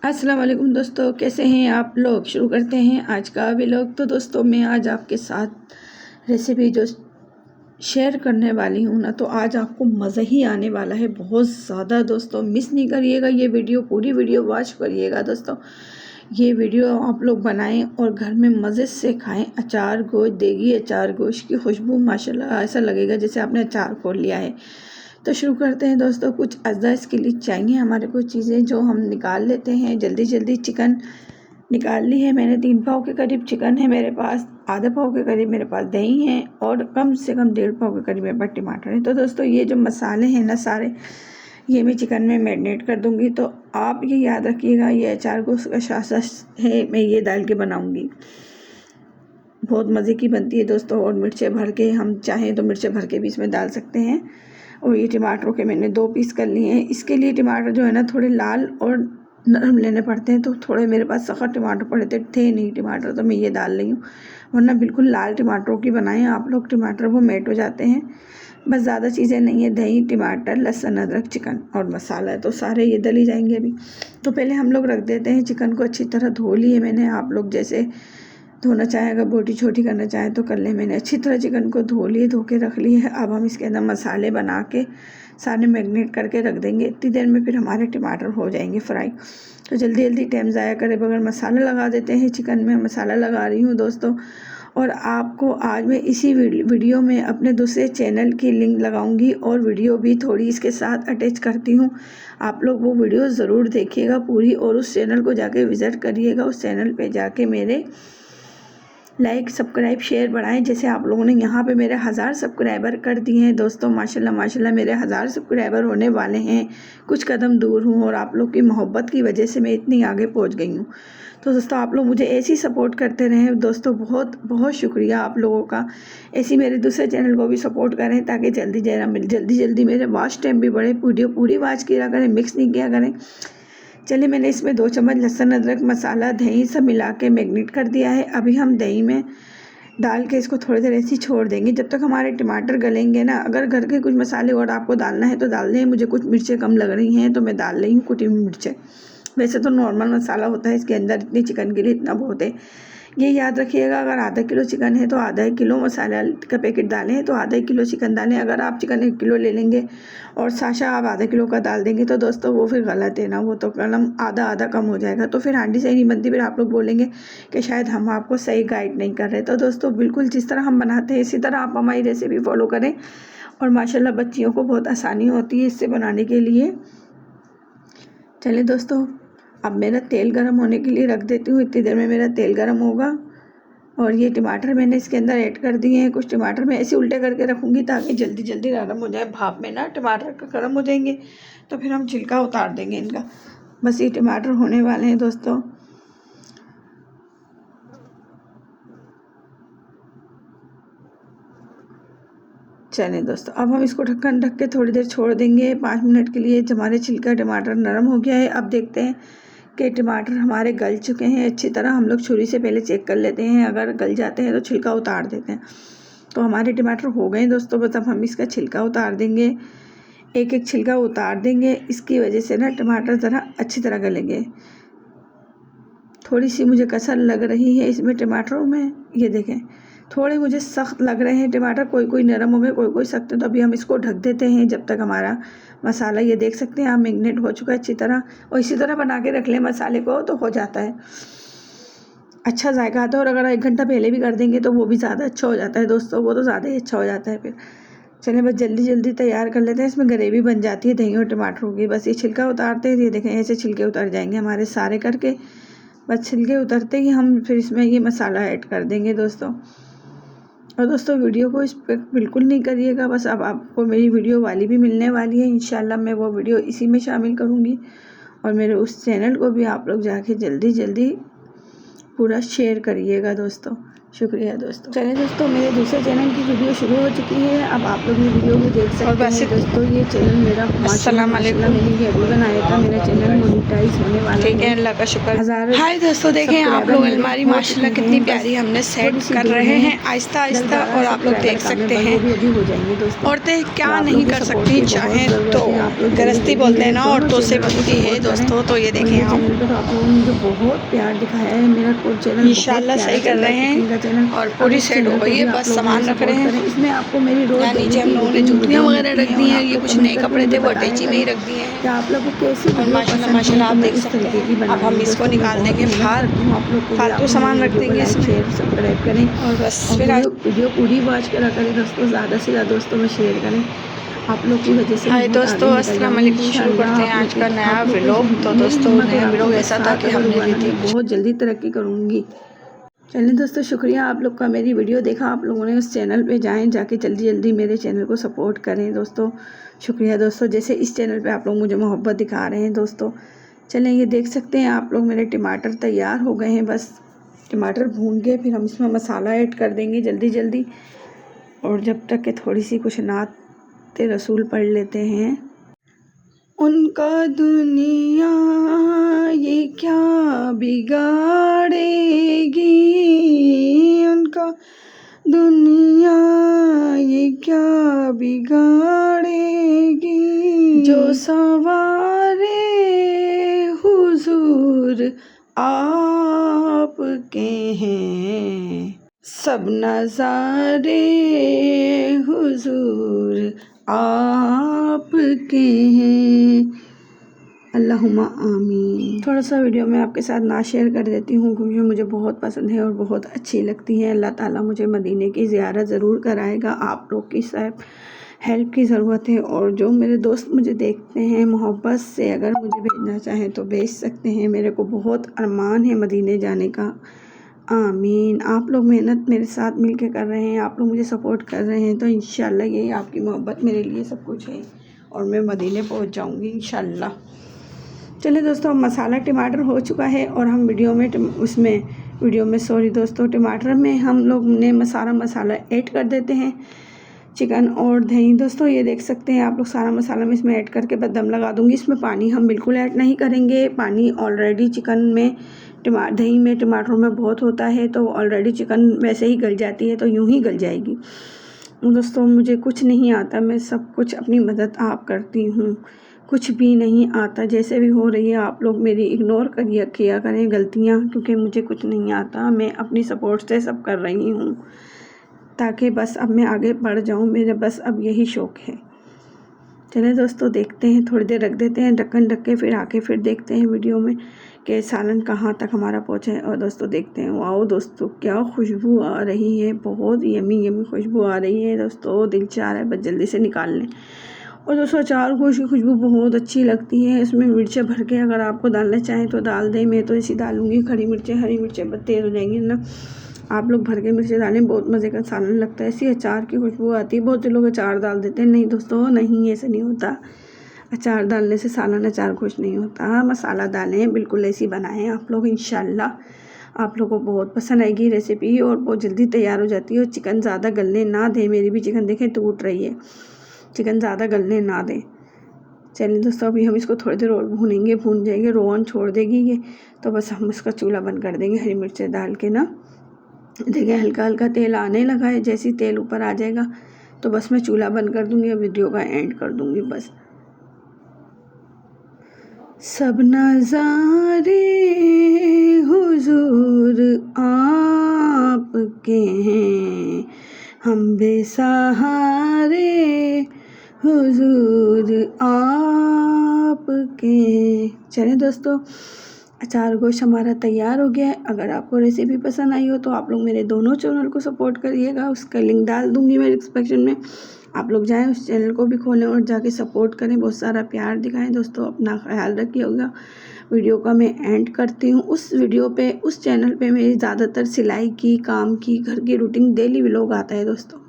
अस्सलाम वालेकुम दोस्तों, कैसे हैं आप लोग। शुरू करते हैं आज का व्लॉग। तो दोस्तों मैं आज आपके साथ रेसिपी जो शेयर करने वाली हूँ ना, तो आज आपको मज़ा ही आने वाला है बहुत ज़्यादा। दोस्तों मिस नहीं करिएगा, ये वीडियो पूरी वीडियो वॉच करिएगा। दोस्तों ये वीडियो आप लोग बनाएं और घर में मज़े से खाएं। अचार गोश्त, देगी अचार गोश्त की खुशबू माशाल्लाह ऐसा लगेगा जैसे आपने अचार खोल लिया है। तो शुरू करते हैं दोस्तों। कुछ अज्जा इसके लिए चाहिए हमारे को चीज़ें जो हम निकाल लेते हैं जल्दी जल्दी। चिकन निकाल ली है मैंने, 3 पाव के करीब चिकन है मेरे पास, आधा पाव के करीब मेरे पास दही है और कम से कम 1.5 पाव के करीब मेरे पास टमाटर है। तो दोस्तों ये जो मसाले हैं ना सारे, ये मैं चिकन में मैरिनेट कर दूंगी। तो आप ये याद रखिएगा, ये अचार गोश्त का शासा है, मैं ये डाल के बनाऊंगी। बहुत मज़े की बनती है दोस्तों। और मिर्चें भर के, हम चाहें तो मिर्चें भर के भी इसमें डाल सकते हैं। और ये टमाटरों के मैंने 2 पीस कर लिए हैं। इसके लिए टमाटर जो है ना थोड़े लाल और नरम लेने पड़ते हैं, तो थोड़े मेरे पास सख्त टमाटर पड़े थे नहीं टमाटर, तो मैं ये डाल रही हूँ। वरना बिल्कुल लाल टमाटरों की बनाएं आप लोग, टमाटर वो मेट हो जाते हैं। बस ज़्यादा चीज़ें नहीं है, दही, टमाटर, लहसुन, अदरक, चिकन और मसाला, तो सारे ये डली जाएंगे अभी। तो पहले हम लोग रख देते हैं चिकन को। अच्छी तरह धो लिए मैंने, आप लोग जैसे धोना चाहे, अगर बोटी छोटी करना चाहे तो कर ले। मैंने अच्छी तरह चिकन को धो के रख लिए है। अब हम इसके अंदर मसाले बना के सारे मैरिनेट करके रख देंगे। इतनी देर में फिर हमारे टमाटर हो जाएंगे फ्राई। तो जल्दी जल्दी टाइम ज़ाया करे बगैर मसाला लगा देते हैं। चिकन में मसाला लगा रही हूँ दोस्तों। और आपको आज मैं इसी वीडियो में अपने दूसरे चैनल की लिंक लगाऊंगी और वीडियो भी थोड़ी इसके साथ अटैच करती हूँ। आप लोग वो वीडियो ज़रूर देखिएगा पूरी, और उस चैनल को जाके विज़िट करिएगा। उस चैनल पे जाके मेरे लाइक, सब्सक्राइब, शेयर बढ़ाएं। जैसे आप लोगों ने यहाँ पे मेरे 1000 सब्सक्राइबर कर दिए हैं दोस्तों। माशाल्लाह माशाल्लाह मेरे 1000 सब्सक्राइबर होने वाले हैं। कुछ कदम दूर हूँ और आप लोग की मोहब्बत की वजह से मैं इतनी आगे पहुँच गई हूँ। तो दोस्तों आप लोग मुझे ऐसी सपोर्ट करते रहें दोस्तों, बहुत बहुत शुक्रिया आप लोगों का। ऐसी मेरे दूसरे चैनल को भी सपोर्ट करें ताकि जल्दी जल्दी मेरे वॉच टाइम भी बढ़े। वीडियो पूरी वॉच किया करें, मिक्स नहीं किया करें। चलिए मैंने इसमें 2 चम्मच लहसुन, अदरक, मसाला, दही सब मिला के मैरिनेट कर दिया है। अभी हम दही में डाल के इसको थोड़ी देर ऐसे ही छोड़ देंगे जब तक हमारे टमाटर गलेंगे ना। अगर घर के कुछ मसाले और आपको डालना है तो डाल दें। मुझे कुछ मिर्चें कम लग रही हैं तो मैं डाल रही हूँ कुटी हुई मिर्चें। वैसे तो नॉर्मल मसाला होता है इसके अंदर, इतनी चिकन के लिए इतना बहुत है। ये याद रखिएगा, अगर आधा किलो चिकन है तो आधा किलो मसाला का पैकेट डालें, तो आधा किलो चिकन डालें। अगर आप चिकन 1 किलो ले लेंगे और साशा आप आधा किलो का डाल देंगे तो दोस्तों वो फिर गलत है ना, वो तो कलम आधा आधा कम हो जाएगा, तो फिर हांडी सही नहीं बनती। फिर आप लोग बोलेंगे कि शायद हम आपको सही गाइड नहीं कर रहे। तो दोस्तों बिल्कुल जिस तरह हम बनाते हैं इसी तरह आप हमारी रेसिपी फॉलो करें। और माशाल्लाह बच्चियों को बहुत आसानी होती है इससे बनाने के लिए। चलिए दोस्तों अब मेरा तेल गरम होने के लिए रख देती हूँ। इतनी देर में मेरा तेल गरम होगा। और ये टमाटर मैंने इसके अंदर ऐड कर दिए हैं। कुछ टमाटर मैं ऐसे उल्टे करके रखूँगी ताकि जल्दी जल्दी नरम हो जाए। भाप में ना टमाटर का गर्म हो जाएंगे तो फिर हम छिलका उतार देंगे इनका। बस ये टमाटर होने वाले हैं दोस्तों। चलें दोस्तों अब हम इसको ढक्कन ढक के थोड़ी देर छोड़ देंगे 5 मिनट के लिए। हमारे छिलका टमाटर नरम हो गया है। अब देखते हैं कि टमाटर हमारे गल चुके हैं अच्छी तरह। हम लोग छुरी से पहले चेक कर लेते हैं, अगर गल जाते हैं तो छिलका उतार देते हैं। तो हमारे टमाटर हो गए दोस्तों। बस अब हम इसका छिलका उतार देंगे, एक एक छिलका उतार देंगे। इसकी वजह से ना टमाटर ज़रा अच्छी तरह गलेंगे। थोड़ी सी मुझे कसर लग रही है इसमें टमाटरों में, ये देखें थोड़े मुझे सख्त लग रहे हैं टमाटर। कोई कोई नरम हो गए, कोई कोई सख्त है। तो अभी हम इसको ढक देते हैं जब तक हमारा मसाला, ये देख सकते हैं आप, मैरिनेट हो चुका है अच्छी तरह। और इसी तरह बना के रख लें मसाले को तो हो जाता है, अच्छा जायका आता है। और अगर 1 घंटा पहले भी कर देंगे तो वो भी ज़्यादा अच्छा हो जाता है दोस्तों, वो तो ज़्यादा ही अच्छा हो जाता है फिर। चलिए बस जल्दी जल्दी तैयार कर लेते हैं। इसमें ग्रेवी बन जाती है दही और टमाटरों की। बस ये छिलका उतारते हैं, ये देखें ऐसे छिलके उतर जाएंगे हमारे सारे करके। बस छिलके उतरते ही हम फिर इसमें ये मसाला ऐड कर देंगे दोस्तों। और दोस्तों वीडियो को इस पर बिल्कुल नहीं करिएगा, बस अब आपको मेरी वीडियो वाली भी मिलने वाली है इंशाल्लाह। मैं वो वीडियो इसी में शामिल करूँगी। और मेरे उस चैनल को भी आप लोग जाके जल्दी जल्दी पूरा शेयर करिएगा दोस्तों। शुक्रिया दोस्तों। चलिए दोस्तों, मेरे दूसरे चैनल की वीडियो शुरू हो चुकी है। अब आप लोग ये वीडियो भी देख सकते हैं दोस्तों। ये चैनल मेरा माशाल्लाह मैंने ये अभी बनाया था। मेरा चैनल मोनेटाइज होने वाला है, अल्लाह का शुक्र। हज़ार। हाय दोस्तों, देखें आप लोग अलमारी माशाल्लाह कितनी प्यारी हमने सेट कर रहे हैं आहिस्ता आहिस्ता, और आप लोग देख सकते हैं औरतें क्या नहीं कर सकती चाहें तो। गृहस्थी बोलते हैं ना, औरतों से बनती है दोस्तों। तो ये देखें आप मुझे बहुत प्यार दिखाया है। मेरा चैनल इंशाल्लाह सही कर रहे हैं और पूरी सेट हो गई है, बस सामान रख रहे हैं। इसमें आपको मेरी रोज नीचे हम लोगों ने जूतियाँ वगैरह रख दी हैं, ये कुछ नए कपड़े थे वो अटैची में ही रख दिए हैं। आप लोगों को कैसी और माशाल्लाह आप देख सकते हैं। अब हम इसको निकाल देंगे बाहर, फालतू सामान रख देंगे इसमें। सब्सक्राइब करें और बस फिर वीडियो पूरी वॉच करा करें दोस्तों, ज़्यादा से ज़्यादा दोस्तों में शेयर करें। आप लोग की वजह से हाय दोस्तों, अस्सलाम वालेकुम। शुरू करते हैं आज का नया व्लॉग। तो दोस्तों नया व्लॉग ऐसा था कि हमने ली थी बहुत जल्दी तरक्की करूँगी। चलिए दोस्तों, शुक्रिया आप लोग का मेरी वीडियो देखा आप लोगों ने। उस चैनल पे जाएं, जाके जल्दी जल्दी मेरे चैनल को सपोर्ट करें दोस्तों। शुक्रिया दोस्तों, जैसे इस चैनल पे आप लोग मुझे मोहब्बत दिखा रहे हैं दोस्तों। चलें, ये देख सकते हैं आप लोग मेरे टमाटर तैयार हो गए हैं। बस टमाटर भून के फिर हम इसमें मसाला ऐड कर देंगे जल्दी जल्दी। और जब तक कि थोड़ी सी कुछ नाते रसूल पढ़ लेते हैं। उनका दुनिया ये क्या बिगाड़ेगी, उनका दुनिया ये क्या बिगाड़ेगी। जो सवारे हुजूर आपके हैं, सब नज़ारे हुजूर आपके हैं। अल्लाहुम्मा आमीन। थोड़ा सा वीडियो मैं आपके साथ ना शेयर कर देती हूँ क्योंकि मुझे बहुत पसंद है और बहुत अच्छी लगती है। अल्लाह ताला मुझे मदीने की ज़ियारत ज़रूर कराएगा। आप लोग की सब हेल्प की ज़रूरत है। और जो मेरे दोस्त मुझे देखते हैं मोहब्बत से, अगर मुझे भेजना चाहें तो भेज सकते हैं। मेरे को बहुत अरमान है मदीने जाने का। आमीन। आप लोग मेहनत मेरे साथ मिलके कर रहे हैं, आप लोग मुझे सपोर्ट कर रहे हैं, तो इंशाल्लाह यही आपकी मोहब्बत मेरे लिए सब कुछ है और मैं मदीने पहुंच जाऊंगी इंशाल्लाह। चलिए दोस्तों, मसाला टमाटर हो चुका है और हम वीडियो में सॉरी दोस्तों, टमाटर में हम लोग ने मसाला ऐड कर देते हैं। चिकन और दही दोस्तों, ये देख सकते हैं आप लोग सारा मसाला मैं इसमें ऐड करके बस दम लगा दूंगी। इसमें पानी हम बिल्कुल ऐड नहीं करेंगे। पानी ऑलरेडी चिकन में दही में टमाटरों में बहुत होता है, तो ऑलरेडी चिकन वैसे ही गल जाती है, तो यूं ही गल जाएगी। दोस्तों मुझे कुछ नहीं आता, मैं सब कुछ अपनी मदद आप करती हूँ। कुछ भी नहीं आता, जैसे भी हो रही है आप लोग मेरी इग्नोर किया करें गलतियाँ, क्योंकि मुझे कुछ नहीं आता। मैं अपनी सपोर्ट से सब कर रही हूँ ताकि बस अब मैं आगे बढ़ जाऊँ। मेरे बस अब यही शौक़ है। चलिए दोस्तों, देखते हैं, थोड़ी देर रख देते हैं ढक्कन ढक के, फिर आके फिर देखते हैं वीडियो में कि सालन कहाँ तक हमारा पहुँचा है। और दोस्तों देखते हैं, वाओ दोस्तों क्या खुशबू आ रही है, बहुत यमी यमी खुशबू आ रही है दोस्तों। दिल चाह रहा है बस जल्दी से निकाल लें। और दोस्तों अचार की खुशबू बहुत अच्छी लगती है। इसमें मिर्चें भर के अगर आपको डालना चाहें तो डाल दें। मैं तो इसी डालूँगी, हरी मिर्चें बहुत तेज़ हो जाएंगी ना। आप लोग भर के मिर्चें डालें, बहुत मज़े का सालन लगता है। ऐसी अचार की खुशबू आती है। बहुत से लोग अचार डाल देते हैं, नहीं दोस्तों नहीं, ऐसा नहीं होता। अचार डालने से सालन अचार खुश नहीं होता। मसाला डालें, बिल्कुल ऐसी बनाएं आप लोग, इंशाल्लाह आप लोगों को बहुत पसंद आएगी रेसिपी और बहुत जल्दी तैयार हो जाती है। और चिकन ज़्यादा गलने ना दें, मेरी भी चिकन देखें टूट रही है, चिकन ज़्यादा गलने ना दें। चलिए दोस्तों, अभी हम इसको थोड़ी देर और भूनेंगे, भून जाएंगे, रोगन छोड़ देगी ये, तो बस हम इसका चूल्हा बंद कर देंगे। हरी मिर्चें डाल के ना, देखिए हल्का हल्का तेल आने लगा है। जैसे ही तेल ऊपर आ जाएगा तो बस मैं चूल्हा बंद कर दूँगी और वीडियो का एंड कर दूँगी बस। सब नज़ारे हुजूर आपके हैं, हम बेसहारे हुजूर आपके। चलें दोस्तों, अचार गोश्त हमारा तैयार हो गया है। अगर आपको रेसिपी पसंद आई हो तो आप लोग मेरे दोनों चैनल को सपोर्ट करिएगा, उसका लिंक डाल दूँगी मेरे डिस्क्रिप्शन में। आप लोग जाएं उस चैनल को भी खोलें और जाके सपोर्ट करें, बहुत सारा प्यार दिखाएं दोस्तों। अपना ख्याल रखिएगा। वीडियो का मैं एंड करती हूँ। उस चैनल पे मेरी ज़्यादातर सिलाई की, काम की, घर की रूटीन डेली व्लॉग आता है दोस्तों।